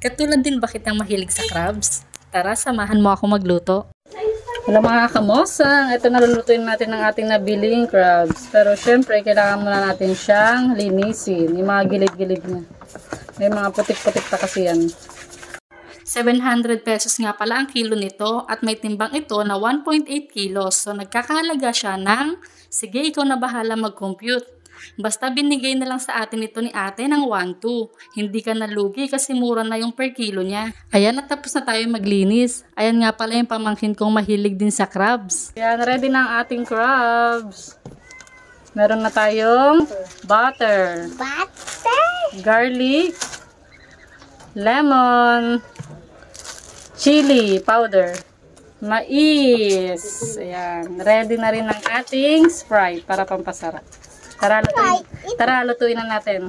Katulad din ba kitang mahilig sa crabs? Tara, samahan mo ako magluto. Wala mga kamosang, ito nalulutuin natin ng ating nabiling crabs. Pero syempre, kailangan muna natin siyang linisin. Yung mga gilid-gilid niya. May mga putik-putik pa kasi yan. 700 pesos nga pala ang kilo nito at may timbang ito na 1.8 kilos. So nagkakahalaga siya ng, sige ikaw na bahala mag-compute. Basta binigay na lang sa atin ito ni ate ng 1.2. Hindi ka nalugi kasi mura na yung per kilo niya. Ayan, at tapos na tayo maglinis. Ayan nga pala yung pamangkin kong mahilig din sa crabs. Ayan, ready na ang ating crabs. Meron na tayong butter, garlic, lemon, chili powder, mais. Ayan, ready na rin ang ating Sprite para pampasarap. Tara, lutuin na natin.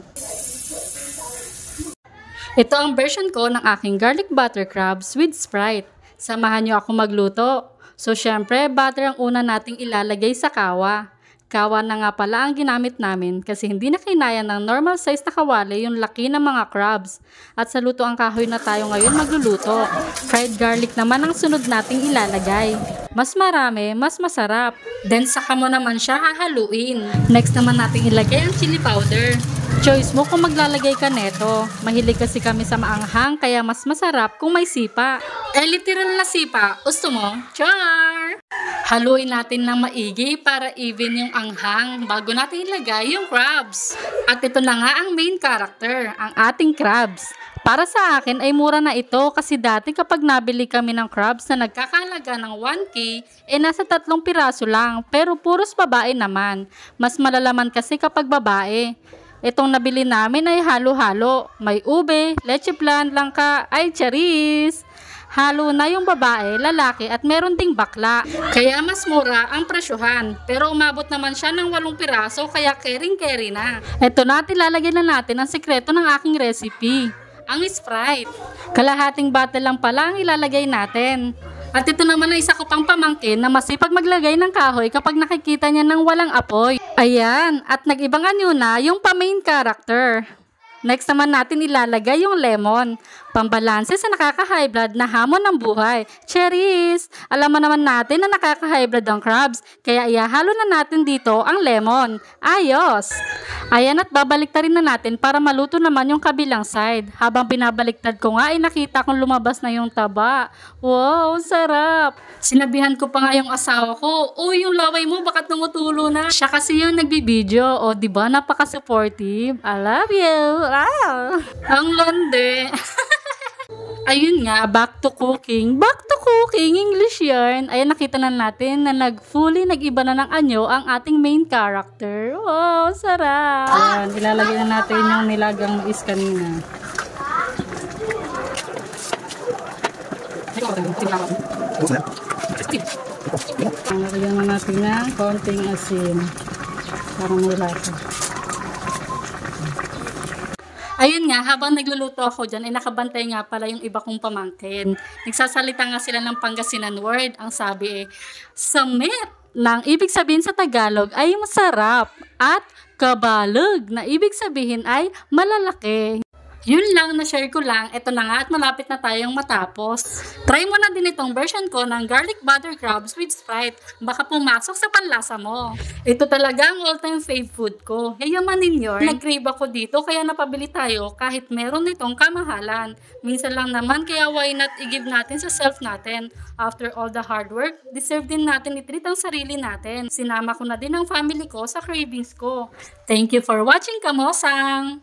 Ito ang version ko ng aking garlic butter crabs with Sprite. Samahan nyo ako magluto. So, syempre, butter ang una nating ilalagay sa kawa. Kawa na nga pala ang ginamit namin kasi hindi na kinaya ng normal size na kawali yung laki ng mga crabs. At sa luto ang kahoy na tayo ngayon magluluto. Fried garlic naman ang sunod nating ilalagay. Mas marami, mas masarap. Then saka mo naman siya hahaluin. Next naman nating ilagay ang chili powder. Choice mo kung maglalagay ka neto. Mahilig kasi kami sa maanghang kaya mas masarap kung may sipa. Literal na sipa. Gusto mo? Char! Haluin natin ng maigi para even yung anghang bago natin ilagay yung crabs. At ito na nga ang main character, ang ating crabs. Para sa akin ay mura na ito kasi dati kapag nabili kami ng crabs na nagkakahalaga ng 1K, nasa 3 piraso lang. Pero puros babae naman. Mas malalaman kasi kapag babae. Itong nabili namin ay halo-halo. May ube, leche flan, langka, ay charis. Halo na yung babae, lalaki at meron ding bakla. Kaya mas mura ang presyuhan. Pero umabot naman siya ng 8 piraso kaya caring-carry na. Ito na, ilalagay na natin ang sekreto ng aking recipe. Ang Sprite. Kalahating bottle lang pala ang ilalagay natin. At ito naman ay isa ko pang pamangkin na masipag maglagay ng kahoy kapag nakikita niya ng walang apoy. Ayan, at nag-ibang anyo na yung pa-main character. Next naman natin ilalagay yung lemon. Pambalanse sa nakaka-high blood na hamon ng buhay. Cherries! Alam mo naman natin na nakaka-high blood ang crabs. Kaya ihahalo na natin dito ang lemon. Ayos! Ayan, at babaliktarin na natin para maluto naman yung kabilang side. Habang binabaliktad ko nga ay nakita kong lumabas na yung taba. Wow! Sarap! Sinabihan ko pa nga yung asawa ko, uy, yung laway mo baka tumutulo na. Siya kasi yung nagbibideo. O, diba? Napaka-supportive. I love you! Wow! Ang lande! Ayun nga, back to cooking. Back to cooking, English yarn. Ayan, nakita na natin na nag-iba na ng anyo ang ating main character. Wow, sarap! Ayan, ilalagay na natin yung nilagang mais kanina. Lagyan na natin ng konting asin para may lasa. Ayun nga, habang nagluluto ako dyan, ay nakabantay nga pala yung iba kong pamangkin. Nagsasalita nga sila ng Pangasinan word. Ang sabi samit, na ang ibig sabihin sa Tagalog ay masarap. At kabalog, na ibig sabihin ay malalaki. Yun lang, na-share ko lang. Ito na nga at malapit na tayong matapos. Try mo na din itong version ko ng garlic butter crabs with Sprite. Baka pumasok sa panlasa mo. Ito talaga ang all-time fave food ko. Yayamanin yun. Nag-crave ako dito kaya napabili tayo kahit meron itong kamahalan. Minsan lang naman kaya why not i-give natin sa self natin. After all the hard work, deserve din natin i-treat ang sarili natin. Sinama ko na din ang family ko sa cravings ko. Thank you for watching, kamosang!